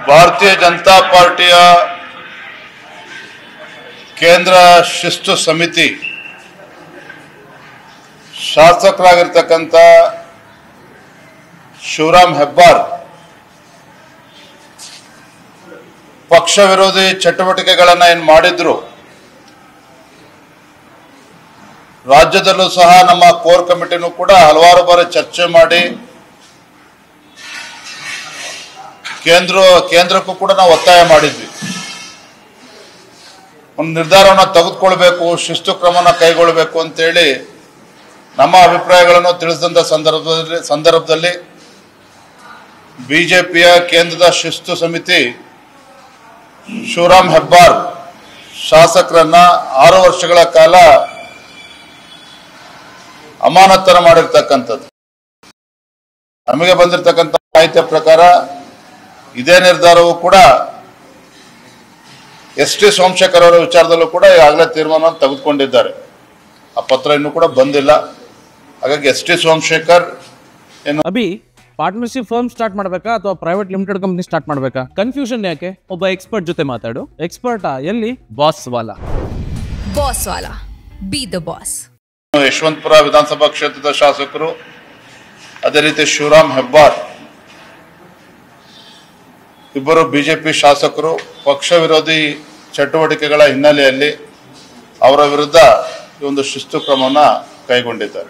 ಭಾರತೀಯ ಜನತಾ ಪಾರ್ಟಿಯ ಕೇಂದ್ರ ಶಿಸ್ತು ಸಮಿತಿ ಶಾಸಕರಾಗಿರ್ತಕ್ಕಂಥ ಶಿವರಾಮ್ ಹೆಬ್ಬಾರ್ ಪಕ್ಷ ವಿರೋಧಿ ಚಟುವಟಿಕೆಗಳನ್ನು ಏನು ಮಾಡಿದ್ರು, ರಾಜ್ಯದಲ್ಲೂ ಸಹ ನಮ್ಮ ಕೋರ್ ಕಮಿಟಿನೂ ಕೂಡ ಹಲವಾರು ಬಾರಿ ಚರ್ಚೆ ಮಾಡಿ ಕೇಂದ್ರಕ್ಕೂ ಕೂಡ ನಾವು ಒತ್ತಾಯ ಮಾಡಿದ್ವಿ. ಒಂದು ನಿರ್ಧಾರವನ್ನು ತೆಗೆದುಕೊಳ್ಬೇಕು, ಶಿಸ್ತು ಕ್ರಮವನ್ನು ಕೈಗೊಳ್ಳಬೇಕು ಅಂತೇಳಿ ನಮ್ಮ ಅಭಿಪ್ರಾಯಗಳನ್ನು ತಿಳಿಸಿದಂಥ ಸಂದರ್ಭದಲ್ಲಿ ಬಿಜೆಪಿಯ ಕೇಂದ್ರದ ಶಿಸ್ತು ಸಮಿತಿ ಶಿವರಾಮ್ ಹೆಬ್ಬಾರ್ ಶಾಸಕರನ್ನ 6 ವರ್ಷಗಳ ಕಾಲ ಅಮಾನತರ ಮಾಡಿರ್ತಕ್ಕಂಥದ್ದು. ನಮಗೆ ಬಂದಿರತಕ್ಕಂಥ ಮಾಹಿತಿಯ ಪ್ರಕಾರ ಇದೇ ನಿರ್ಧಾರವು ಕೂಡ ಎಸ್.ಟಿ. ಸೋಮಶೇಖರ್ ಅವರ ವಿಚಾರದಲ್ಲೂ ಕೂಡ ಈಗಾಗಲೇ ತೀರ್ಮಾನ ತೆಗೆದುಕೊಂಡಿದ್ದಾರೆ. ಆ ಪತ್ರ ಇನ್ನೂ ಕೂಡ ಬಂದಿಲ್ಲ. ಹಾಗಾಗಿ ಎಸ್.ಟಿ. ಸೋಮಶೇಖರ್ ಅಭಿ ಪಾರ್ಟ್ನರ್ಶಿಪ್ ಫರ್ಮ್ ಸ್ಟಾರ್ಟ್ ಮಾಡಬೇಕಾ ಅಥವಾ ಪ್ರೈವೇಟ್ ಲಿಮಿಟೆಡ್ ಕಂಪನಿ ಸ್ಟಾರ್ಟ್ ಮಾಡಬೇಕಾ? ಕನ್ಫ್ಯೂಷನ್ ಯಾಕೆ? ಒಬ್ಬ ಎಕ್ಸ್ಪರ್ಟ್ ಜೊತೆ ಮಾತಾಡು. ಎಕ್ಸ್ಪರ್ಟಾ? ಎಲ್ಲಿ? ಬಾಸ್ ವಾಲಾ. Be the boss. ಯಶವಂತಪುರ ವಿಧಾನಸಭಾ ಕ್ಷೇತ್ರದ ಶಾಸಕರು, ಅದೇ ರೀತಿ ಶಿವರಾಮ್ ಹೆಬ್ಬಾರ್ ಇಬ್ಬರು ಬಿಜೆಪಿ ಶಾಸಕರು ಪಕ್ಷ ವಿರೋಧಿ ಚಟುವಟಿಕೆಗಳ ಹಿನ್ನೆಲೆಯಲ್ಲಿ ಅವರ ವಿರುದ್ಧ ಈ ಒಂದು ಶಿಸ್ತು ಕ್ರಮವನ್ನು ಕೈಗೊಂಡಿದ್ದಾರೆ.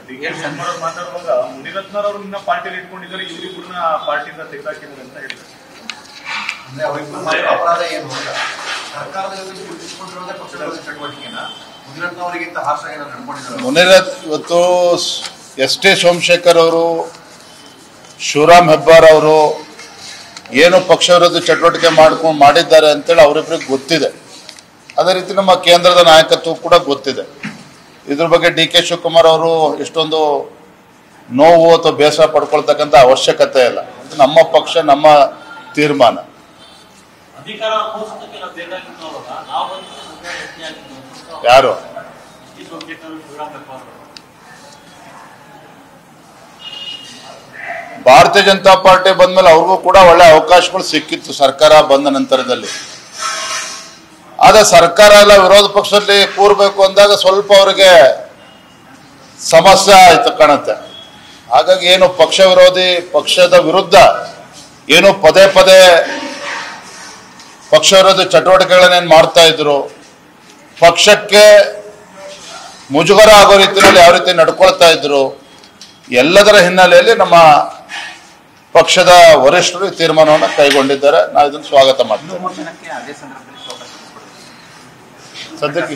ಇವತ್ತು ಎಸ್.ಟಿ. ಸೋಮಶೇಖರ್ ಅವರು, ಶಿವರಾಮ್ ಹೆಬ್ಬಾರ್ ಅವರು ಏನು ಪಕ್ಷ ವಿರೋಧಿ ಚಟುವಟಿಕೆ ಮಾಡಿದ್ದಾರೆ ಅಂತೇಳಿ ಅವರಿಬ್ಬರಿಗೆ ಗೊತ್ತಿದೆ. ಅದೇ ರೀತಿ ನಮ್ಮ ಕೇಂದ್ರದ ನಾಯಕತ್ವ ಕೂಡ ಗೊತ್ತಿದೆ. ಇದ್ರ ಬಗ್ಗೆ ಡಿ.ಕೆ. ಶಿವಕುಮಾರ್ ಅವರು ಎಷ್ಟೊಂದು ನೋವು ಅಥವಾ ಬೇಸರ ಪಡ್ಕೊಳ್ತಕ್ಕಂಥ ಅವಶ್ಯಕತೆ ಇಲ್ಲ. ನಮ್ಮ ಪಕ್ಷ, ನಮ್ಮ ತೀರ್ಮಾನ. ಯಾರು ಭಾರತೀಯ ಜನತಾ ಪಾರ್ಟಿ ಬಂದ್ಮೇಲೆ ಅವ್ರಿಗೂ ಕೂಡ ಒಳ್ಳೆ ಅವಕಾಶಗಳು ಸಿಕ್ಕಿತ್ತು ಸರ್ಕಾರ ಬಂದ ನಂತರದಲ್ಲಿ. ಆದ್ರೆ ಸರ್ಕಾರ ಎಲ್ಲ ವಿರೋಧ ಪಕ್ಷದಲ್ಲಿ ಕೂರ್ಬೇಕು ಅಂದಾಗ ಸ್ವಲ್ಪ ಅವರಿಗೆ ಸಮಸ್ಯೆ ಆಯ್ತು ಕಾಣುತ್ತೆ. ಹಾಗಾಗಿ ಏನು ಪಕ್ಷ ವಿರೋಧಿ ಪಕ್ಷದ ವಿರುದ್ಧ ಏನು ಪದೇ ಪದೇ ಪಕ್ಷ ವಿರೋಧಿ ಚಟುವಟಿಕೆಗಳನ್ನೇನು ಮಾಡ್ತಾ ಇದ್ರು, ಪಕ್ಷಕ್ಕೆ ಮುಜುಗರ ಆಗೋ ರೀತಿಯಲ್ಲಿ ಯಾವ ರೀತಿ ನಡ್ಕೊಳ್ತಾ ಇದ್ರು, ಎಲ್ಲದರ ಹಿನ್ನೆಲೆಯಲ್ಲಿ ನಮ್ಮ ಪಕ್ಷದ ವರಿಷ್ಠರು ಈ ತೀರ್ಮಾನವನ್ನು ಕೈಗೊಂಡಿದ್ದಾರೆ. ನಾವು ಇದನ್ನು ಸ್ವಾಗತ ಮಾಡ್ತೀವಿ. ಸದ್ಯಕ್ಕೆ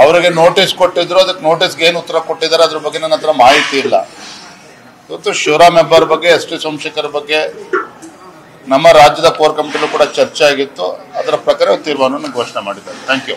ಅವರಿಗೆ ನೋಟಿಸ್ ಕೊಟ್ಟಿದ್ರು, ಅದಕ್ಕೆ ನೋಟಿಸ್ಗೆ ಏನು ಉತ್ತರ ಕೊಟ್ಟಿದ್ದಾರೆ ಅದ್ರ ಬಗ್ಗೆ ನನ್ನ ಹತ್ರ ಮಾಹಿತಿ ಇಲ್ಲ. ಇವತ್ತು ಶಿವರಾಮ್ ಹೆಬ್ಬಾರ್ ಬಗ್ಗೆ, ಎಸ್.ಟಿ. ಸೋಮಶೇಖರ್ ಬಗ್ಗೆ ನಮ್ಮ ರಾಜ್ಯದ ಕೋರ್ ಕಮಿಟಿಲೂ ಕೂಡ ಚರ್ಚೆ ಆಗಿತ್ತು. ಅದರ ಪ್ರಕಾರ ತೀರ್ಮಾನವನ್ನು ಘೋಷಣೆ ಮಾಡಿದ್ದಾರೆ. Thank you.